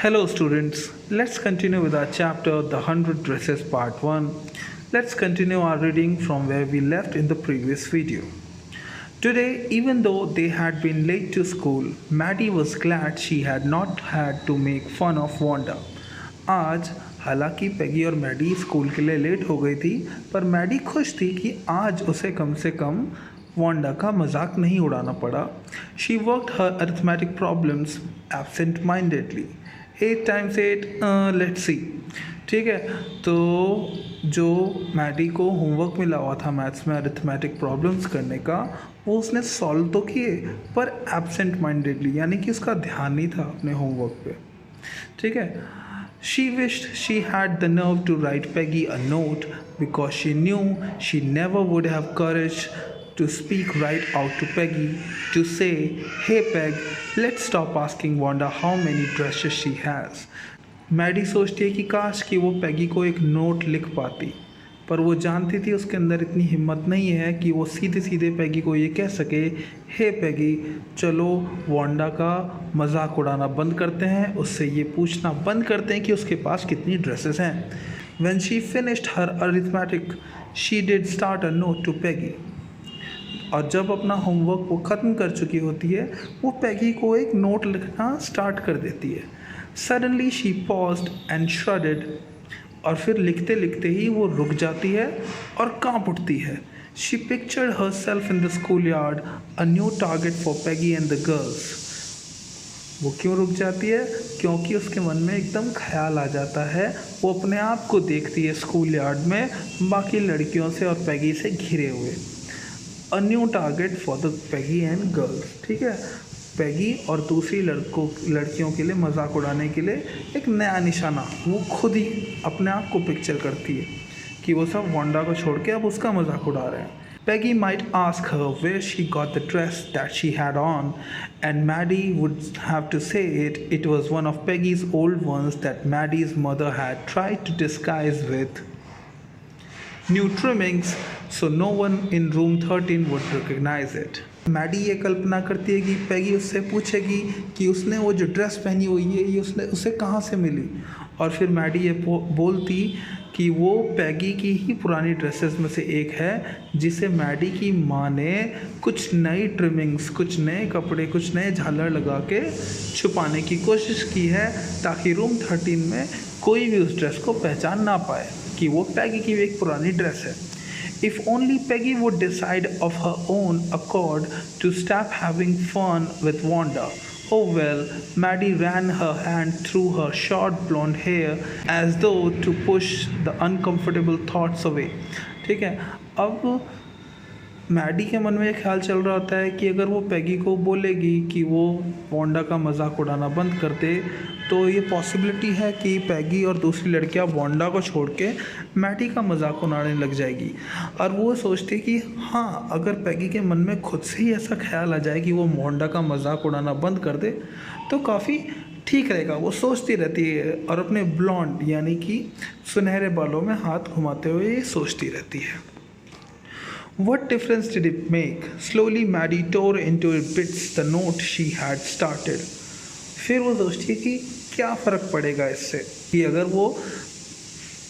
Hello, students. Let's continue with our chapter, The 100 Dresses, Part 1. Let's continue our reading from where we left in the previous video. Today, even though they had been late to school, Maddie was glad she had not had to make fun of Wanda. आज हालांकि पैगी और Maddie school के लिए late हो गई थी, पर Maddie खुश थी कि आज उसे कम से कम वांडा का मजाक नहीं उड़ाना पड़ा. She worked her arithmetic problems absent mindedly. 8 times 8, let's see. ठीक है, तो जो मैडी को होमवर्क मिला हुआ था मैथ्स में अरिथमेटिक प्रॉब्लम्स करने का, वो उसने सॉल्व तो किए पर एब्सेंट माइंडेडली, यानी कि उसका ध्यान नहीं था अपने होमवर्क पे. ठीक है. She wished she had the nerve to write Peggy a note because she knew she never would have courage to speak right out to Peggy to say, "Hey Peg, let's stop asking Wanda how many dresses she has." Maddy सोचती है कि काश कि वो पैगी को एक note लिख पाती, पर वो जानती थी उसके अंदर इतनी हिम्मत नहीं है कि वो सीधे सीधे पैगी को ये कह सके, हे पैगी, चलो वांडा का मजाक उड़ाना बंद करते हैं, उससे ये पूछना बंद करते हैं कि उसके पास कितनी ड्रेसेस हैं. When she finished her arithmetic, she did start a note to Peggy. और जब अपना होमवर्क वो ख़त्म कर चुकी होती है, वो पैगी को एक नोट लिखना स्टार्ट कर देती है. Suddenly she paused and shrugged. और फिर लिखते लिखते ही वो रुक जाती है और कांप उठती है. She pictured herself in the schoolyard, a new target for Peggy and the girls. वो क्यों रुक जाती है? क्योंकि उसके मन में एकदम ख्याल आ जाता है, वो अपने आप को देखती है स्कूल यार्ड में बाकी लड़कियों से और पैगी से घिरे हुए. A new target for the Peggy and girls. ठीक है, पैगी और दूसरी लड़कियों के लिए मजाक उड़ाने के लिए एक नया निशाना वो खुद ही अपने आप को पिक्चर करती है कि वो सब वांडा को छोड़ के अब उसका मजाक उड़ा रहे हैं. Peggy might ask her where she got the dress that she had on, and Maddie would have to say it was one of Peggy's old ones that Maddie's mother had tried to disguise with new trimmings so no one in room 13 would recognize it. Maddie ये कल्पना करती है कि पैगी उससे पूछेगी कि उसने वो जो dress पहनी हुई है ये उसने उसे कहाँ से मिली, और फिर मैडी ये बोलती कि वो पैगी की ही पुरानी ड्रेसेस में से एक है जिसे मैडी की माँ ने कुछ नई ट्रिमिंग्स, कुछ नए कपड़े, कुछ नए झालर लगा के छुपाने की कोशिश की है ताकि रूम 13 में कोई भी उस ड्रेस को पहचान ना पाए कि वो पैगी की एक पुरानी ड्रेस है. If only Peggy would decide of her own accord to stop having fun with Wanda. Oh well, Maddie ran her hand through her short blonde hair as though to push the uncomfortable thoughts away. ठीक है, अब Maddie के मन में एक ख्याल चल रहा होता है कि अगर वो पैगी को बोलेगी कि वो वांडा का मजाक उड़ाना बंद कर दे, तो ये पॉसिबिलिटी है कि पैगी और दूसरी लड़कियां वांडा को छोड़ के मैडी का मजाक उड़ाने लग जाएगी. और वो सोचती है कि हाँ, अगर पैगी के मन में खुद से ही ऐसा ख्याल आ जाए कि वो वांडा का मजाक उड़ाना बंद कर दे तो काफ़ी ठीक रहेगा. वो सोचती रहती है और अपने ब्लॉन्ड यानी कि सुनहरे बालों में हाथ घुमाते हुए ये सोचती रहती है. What difference did it make? Slowly Maddie tore into bits the note she had started. फिर वो सोचती है कि क्या फ़र्क पड़ेगा इससे, कि अगर वो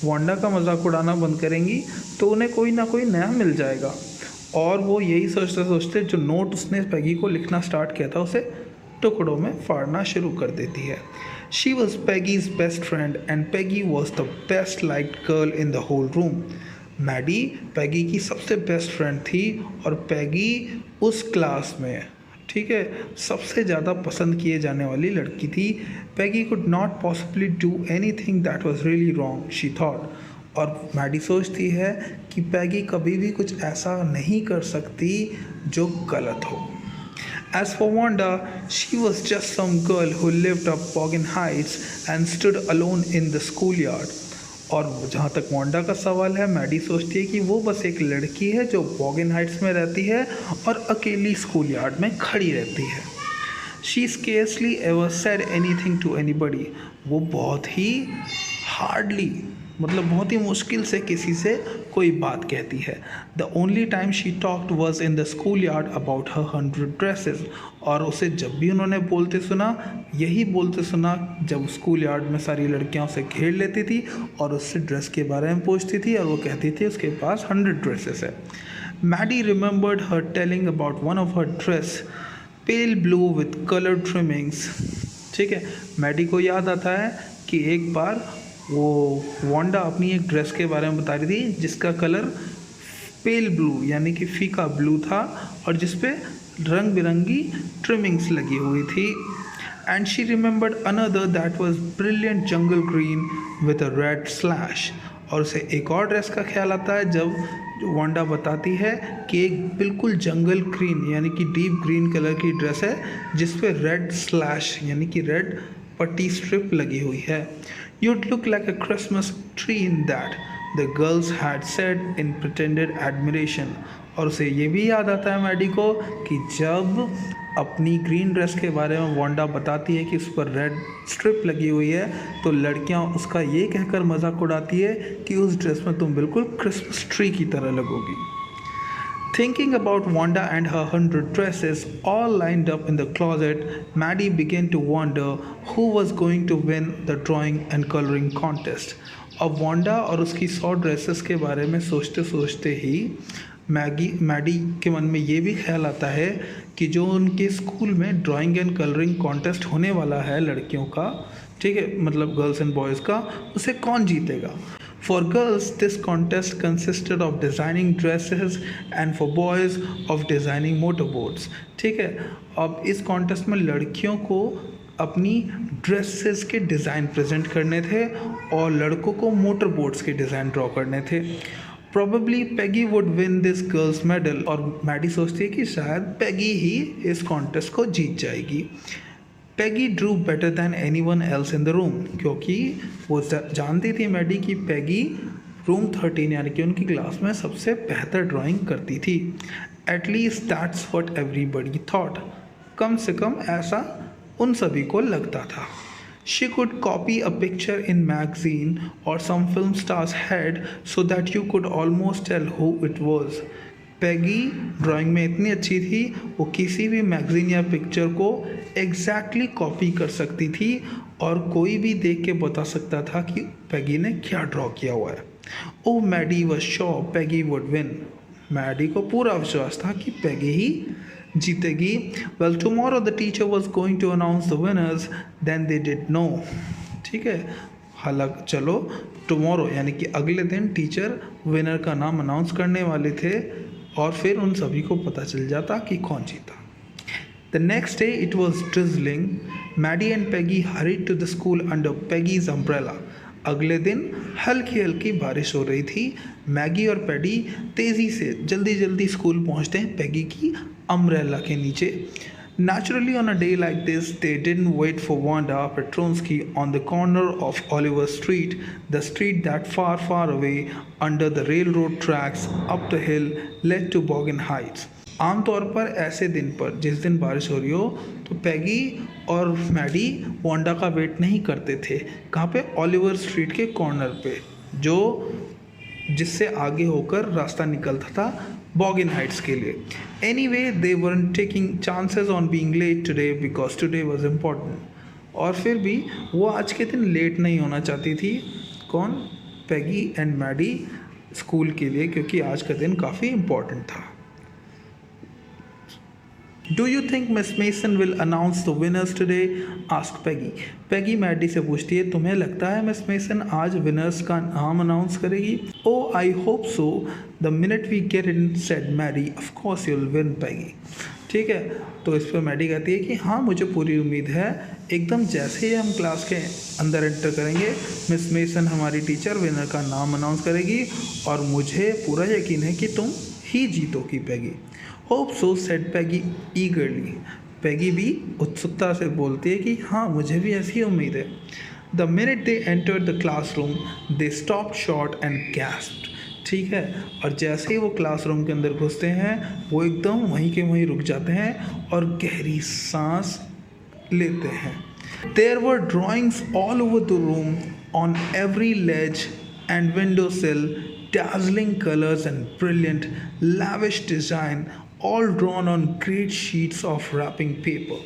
वांडा का मजाक उड़ाना बंद करेंगी तो उन्हें कोई ना कोई नया मिल जाएगा. और वो यही सोचते सोचते जो नोट उसने पैगी को लिखना स्टार्ट किया था उसे टुकड़ों में फाड़ना शुरू कर देती है. She was Peggy's best friend and Peggy was the best liked girl in the whole room. Maddie Peggy की सबसे बेस्ट फ्रेंड थी और पैगी उस क्लास में, ठीक है, सबसे ज़्यादा पसंद किए जाने वाली लड़की थी. Peggy could not possibly do anything that was really wrong, she thought. और मैडी सोचती है कि पैगी कभी भी कुछ ऐसा नहीं कर सकती जो गलत हो. As for Wanda, she was just some girl who lived up Bogan Heights and stood alone in the schoolyard. और जहाँ तक वांडा का सवाल है, मैडी सोचती है कि वो बस एक लड़की है जो बॉगन हाइट्स में रहती है और अकेली स्कूल यार्ड में खड़ी रहती है. She scarcely ever said anything to anybody. वो बहुत ही हार्डली मतलब बहुत ही मुश्किल से किसी से कोई बात कहती है। The only time she talked was in the school yard about her 100 dresses. और उसे जब भी उन्होंने बोलते सुना, यही बोलते सुना जब स्कूल यार्ड में सारी लड़कियां उसे घेर लेती थी और उससे ड्रेस के बारे में पूछती थी और वो कहती थी उसके पास 100 ड्रेसेस है। Maddy remembered her telling about one of her dress pale blue with colour trimmings. ठीक है, मैडी को याद आता है कि एक बार वो वांडा अपनी एक ड्रेस के बारे में बता रही थी जिसका कलर पेल ब्लू यानी कि फीका ब्लू था और जिस पे रंग बिरंगी ट्रिमिंग्स लगी हुई थी। And she remembered another that was brilliant jungle green with a red slash. और उसे एक और ड्रेस का ख्याल आता है जब वांडा बताती है कि एक बिल्कुल जंगल ग्रीन यानी कि डीप ग्रीन कलर की ड्रेस है जिस पे रेड स्लैश यानी कि रेड पट्टी स्ट्रिप लगी हुई है। You'd look like a Christmas tree in that, the girls had said in pretended admiration. और उसे ये भी याद आता है मैडी को कि जब अपनी ग्रीन ड्रेस के बारे में वांडा बताती है कि उस पर रेड स्ट्रिप लगी हुई है तो लड़कियां उसका ये कहकर मजाक उड़ाती है कि उस ड्रेस में तुम बिल्कुल क्रिसमस ट्री की तरह लगोगी। Thinking about Wanda and her 100 dresses all lined up in the closet, Maddie began to wonder who was going to win the drawing and coloring contest. अब वांडा और उसकी 100 ड्रेसेस के बारे में सोचते सोचते ही मैडी के मन में ये भी ख्याल आता है कि जो उनके स्कूल में ड्राइंग एंड कलरिंग कॉन्टेस्ट होने वाला है लड़कियों का, ठीक है, मतलब गर्ल्स एंड बॉयज़ का, उसे कौन जीतेगा। For girls, this contest consisted of designing dresses and for boys of designing motorboats. ठीक है, अब इस कॉन्टेस्ट में लड़कियों को अपनी ड्रेसेस के डिज़ाइन प्रेजेंट करने थे और लड़कों को मोटर बोट्स के डिज़ाइन ड्रॉ करने थे। Probably Peggy would win this girls medal। और मैडी सोचती है कि शायद पैगी ही इस कॉन्टेस्ट को जीत जाएगी। Peggy drew better than anyone else in the room, क्योंकि वो जानती थी मैडी कि पैगी रूम 13 यानी कि उनकी क्लास में सबसे बेहतर ड्राइंग करती थी। At least that's what everybody thought, कम से कम ऐसा उन सभी को लगता था। She could copy a picture in magazine और some film star's head so that you could almost tell who it was. Peggy drawing में इतनी अच्छी थी वो किसी भी मैगजीन या पिक्चर को एग्जैक्टली कॉपी कर सकती थी और कोई भी देख के बता सकता था कि पैगी ने क्या ड्रॉ किया हुआ है। Oh Maddie was sure Peggy would win. Maddie को पूरा विश्वास था कि पैगी ही जीतेगी। Well tomorrow the teacher was going to announce the winners then they did know. ठीक है, हालांकि चलो टुमारो यानी कि अगले दिन टीचर विनर का नाम अनाउंस करने वाले थे और फिर उन सभी को पता चल जाता कि कौन जीता। The next day it was drizzling. Maddie and Peggy hurried to the school under Peggy's umbrella. अगले दिन हल्की हल्की बारिश हो रही थी। मैगी और पैडी तेज़ी से जल्दी जल्दी स्कूल पहुंचते हैं पैगी की अम्ब्रेला के नीचे। Naturally, on a day like this, they didn't wait for Wanda Petronsky on the corner of Oliver Street, the street that far, far away under the railroad tracks up the hill led to Bogan Heights. आमतौर पर ऐसे दिन पर जिस दिन बारिश हो रही हो तो पैगी और मैडी वांडा का वेट नहीं करते थे। कहाँ पे? ऑलिवर स्ट्रीट के कॉर्नर पे, जो जिससे आगे होकर रास्ता निकलता था बॉगिन हाइट्स के लिए। Anyway they weren't taking chances on being late today because today was important। और फिर भी वो आज के दिन लेट नहीं होना चाहती थी। कौन? पैगी एंड मैडी स्कूल के लिए, क्योंकि आज का दिन काफ़ी इम्पोर्टेंट था। Do you think Miss Mason will announce the winners today? asked Peggy. Peggy Maddy से पूछती है, तुम्हें लगता है मिस मेसन आज विनर्स का नाम अनाउंस करेगी? Oh, I hope so. The minute we get in, said Maddie. Of course you'll win, Peggy. ठीक है, तो इस पर मैडी कहती है कि हाँ मुझे पूरी उम्मीद है, एकदम जैसे ही हम क्लास के अंदर एंटर करेंगे मिस मेसन हमारी टीचर विनर का नाम अनाउंस करेगी और मुझे पूरा यकीन है कि तुम ही जीतोगी पैगी। होप सो सेड पैगी ईगरली। पैगी भी उत्सुकता से बोलती है कि हाँ मुझे भी ऐसी उम्मीद है। The minute they entered the classroom they stopped short and gasped. ठीक है, और जैसे ही वो क्लासरूम के अंदर घुसते हैं वो एकदम वहीं के वहीं रुक जाते हैं और गहरी सांस लेते हैं। There were drawings all over the room on every ledge and windowsill, dazzling colors and brilliant, lavish design, all drawn on great sheets of wrapping paper.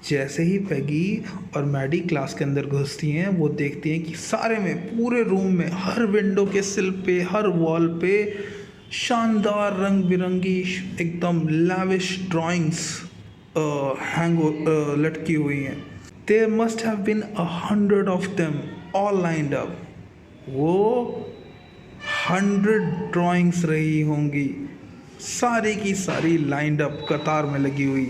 जैसे ही पैगी और मैडी क्लास के अंदर घुसती हैं वो देखती हैं कि सारे में पूरे रूम में हर विंडो के सिल पे हर वॉल पे शानदार रंग बिरंगी एकदम लाविश ड्राइंग्स लटकी हुई हैं. There must have been 100 of them all lined up. वो 100 ड्राइंग्स रही होंगी सारी की सारी लाइंड अप कतार में लगी हुई.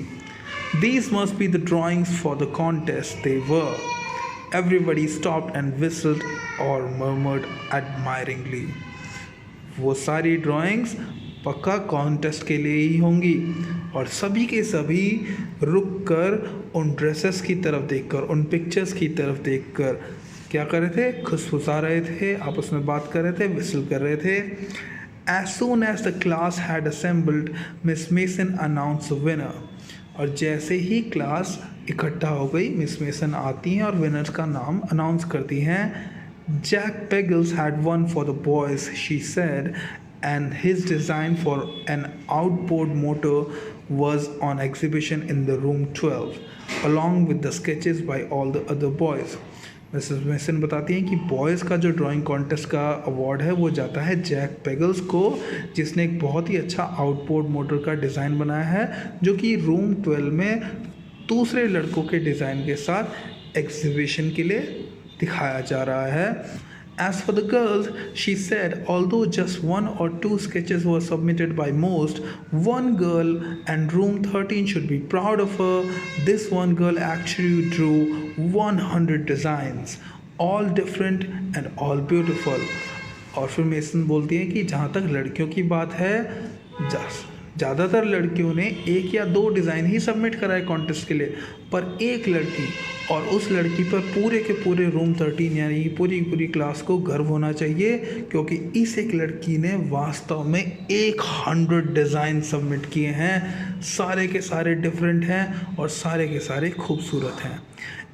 These must be the drawings for the contest. They were. Everybody stopped and whistled or murmured admiringly. वो सारी ड्राइंग्स पक्का कॉन्टेस्ट के लिए ही होंगी और सभी के सभी रुक कर उन ड्रेसेस की तरफ देखकर उन पिक्चर्स की तरफ देखकर क्या कर रहे थे, खुशफुसा रहे थे, आपस में बात कर रहे थे, विसल कर रहे थे. As soon as the class had assembled, Miss Mason announced the winner. और जैसे ही क्लास इकट्ठा हो गई मिस मेसन आती हैं और विनर्स का नाम अनाउंस करती हैं. Jack Pegels had won for the boys she said and his design for an outboard motor was on exhibition in the room 12 along with the sketches by all the other boys. Mrs mason बताती हैं कि boys का जो drawing contest का award है वो जाता है जैक पेगल्स को, जिसने एक बहुत ही अच्छा आउटबोर्ड मोटर का डिज़ाइन बनाया है जो कि रूम 12 में दूसरे लड़कों के डिज़ाइन के साथ एग्जीबिशन के लिए दिखाया जा रहा है. As for the girls, she said, although just 1 or 2 sketches were submitted by most, one girl and room 13 should be proud of her. This one girl actually drew 100 designs, all different and all beautiful. और फिर mason बोलती है कि जहाँ तक लड़कियों की बात है, ज़्यादातर लड़कियों ने 1 या 2 डिज़ाइन ही सबमिट कराए कॉन्टेस्ट के लिए, पर एक लड़की और उस लड़की पर पूरे के पूरे रूम 13 यानी पूरी क्लास को गर्व होना चाहिए क्योंकि इस एक लड़की ने वास्तव में 100 डिज़ाइन सबमिट किए हैं. सारे के सारे डिफरेंट हैं और सारे के सारे खूबसूरत हैं.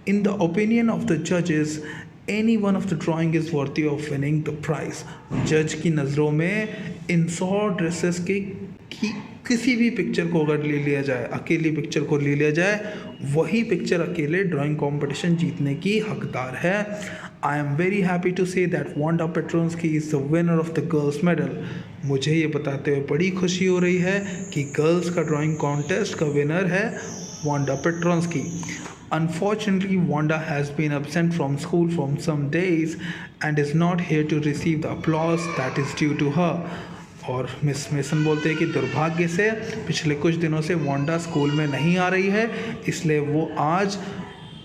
In the opinion of the जजेस any one of the drawing is worthy of winning the price. जज की नज़रों में इन 100 ड्रेसेस की किसी भी पिक्चर को अगर ले लिया जाए, अकेली पिक्चर को ले लिया जाए, वही पिक्चर अकेले ड्राइंग कंपटीशन जीतने की हकदार है. I am very happy to say that Wanda Petronski is the winner of the girls' medal. मुझे ये बताते हुए बड़ी खुशी हो रही है कि गर्ल्स का ड्राइंग कॉन्टेस्ट का विनर है Wanda Petronski. Unfortunately, Wanda has been absent from school for some days and is not here to receive the applause that is due to her. और मिस मेसन बोलते हैं कि दुर्भाग्य से पिछले कुछ दिनों से वांडा स्कूल में नहीं आ रही है, इसलिए वो आज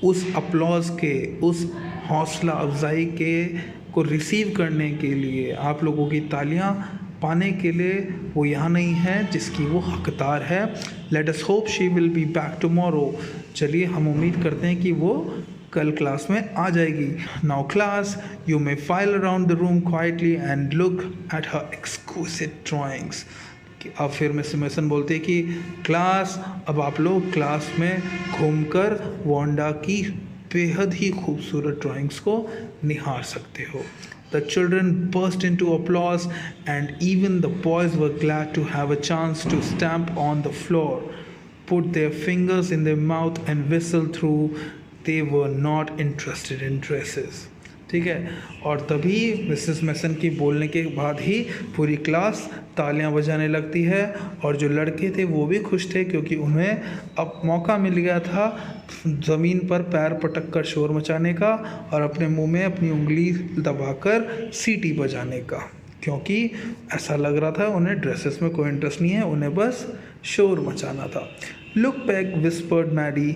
उस अपलॉज के, उस हौसला अफजाई के को रिसीव करने के लिए, आप लोगों की तालियां पाने के लिए वो यहाँ नहीं है जिसकी वो हकदार है. Let us hope she will be back tomorrow. चलिए हम उम्मीद करते हैं कि वो कल क्लास में आ जाएगी. Now class, you may file around the room quietly and look at her exclusive drawings. अब फिर मिस मेसन बोलते हैं कि क्लास, अब आप लोग क्लास में घूमकर वांडा की बेहद ही खूबसूरत ड्राइंग्स को निहार सकते हो. The children burst into applause and even the boys were glad to have a chance to stamp on the floor, put their fingers in their mouth and whistle through. They were not interested in dresses. ठीक है. और तभी Mrs mason की बोलने के बाद ही पूरी class तालियां बजाने लगती है और जो लड़के थे वो भी खुश थे क्योंकि उन्हें अब मौका मिल गया था ज़मीन पर पैर पटक कर शोर मचाने का और अपने मुंह में अपनी उंगली दबाकर सीटी बजाने का, क्योंकि ऐसा लग रहा था उन्हें ड्रेसेस में कोई इंटरेस्ट नहीं है, उन्हें बस शोर मचाना था. Look Peg whispered Maddy,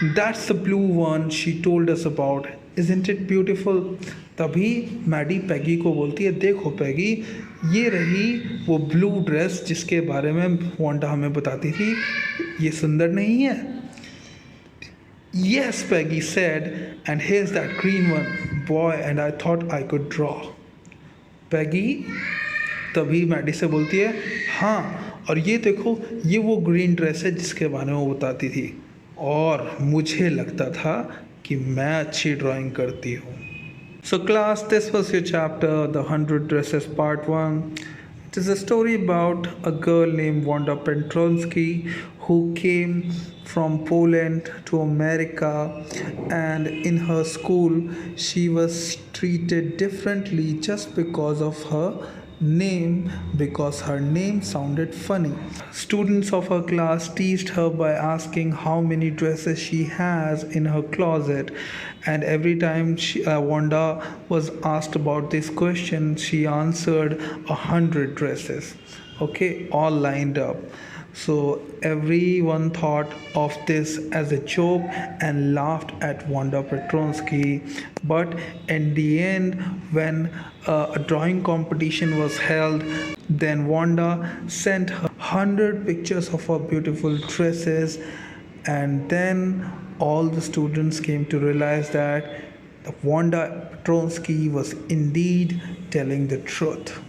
that's the blue one she told us about, isn't it beautiful. तभी मैडी पैगी को बोलती है, देखो पैगी, ये रही वो ब्लू ड्रेस जिसके बारे में वांडा हमें बताती थी, ये सुंदर नहीं है. Yes, Peggy said, and here's that green one. Boy, and I thought I could draw. Peggy तभी मैडी से बोलती है, हाँ, और ये देखो, ये वो ग्रीन ड्रेस है जिसके बारे में वो बताती थी और मुझे लगता था कि मैं अच्छी ड्राइंग करती हूँ. So, class, this was your chapter, The 100 Dresses, Part 1. It is a story about a girl named Wanda Petronsky who came from Poland to America, and in her school, she was treated differently just because of her name, because her name sounded funny. Students of her class teased her by asking how many dresses she has in her closet, and every time Wanda was asked about this question, she answered 100 dresses. Okay, all lined up. So everyone thought of this as a joke and laughed at Wanda Petronsky. But in the end, when a drawing competition was held, then Wanda sent her 100 pictures of her beautiful dresses, and then all the students came to realize that Wanda Petronsky was indeed telling the truth.